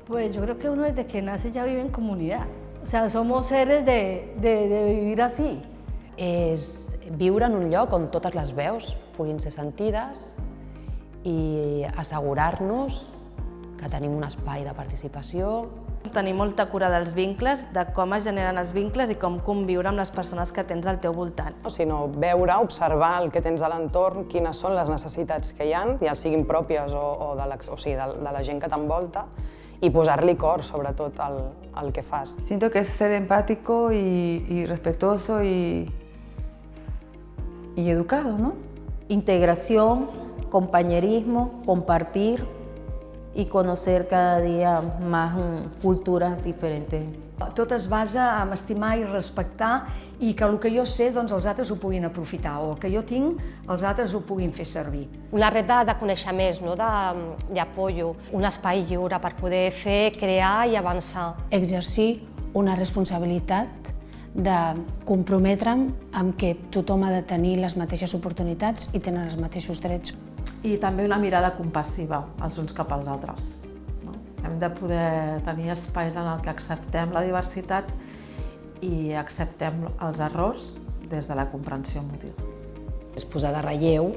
Pues yo creo que uno desde que nace ya vive en comunidad. O sea, somos seres de vivir así. És viure en un lloc on totes les veus puguin ser sentides i assegurar-nos que tenim un espai de participació. Tenir molta cura dels vincles, de com es generen els vincles i com conviure amb les persones que tens al teu voltant. Sinó veure, observar el que tens a l'entorn, quines són les necessitats que hi ha, ja siguin pròpies o de la gent que t'envolta, y posar-li cor, sobretot, al que fas. Siento que es ser empático y respetuoso y educado, ¿no? Integración, compañerismo, compartir y conocer cada día más culturas diferentes. Tot es basa en estimar i respectar i que el que jo sé doncs, els altres ho puguin aprofitar o el que jo tinc els altres ho puguin fer servir. Una red de conèixer més, no? D'apoyo, un espai lliure per poder fer, crear i avançar. Exercir una responsabilitat de comprometre'm amb que tothom ha de tenir les mateixes oportunitats i tenen els mateixos drets. I també una mirada compassiva els uns cap als altres. Hem de poder tenir espais en el que acceptem la diversitat i acceptem els errors des de la comprensió mútua. És posar de relleu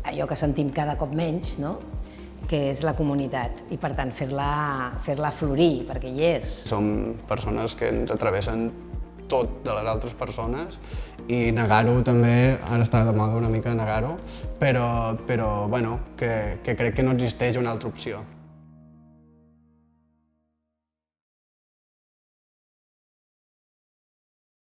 allò que sentim cada cop menys, no? Que és la comunitat, i per tant fer-la florir, perquè hi és. Som persones que ens atravessen tot de les altres persones i negar-ho també, ara està de moda una mica negar-ho, però bueno, que crec que no existeix una altra opció.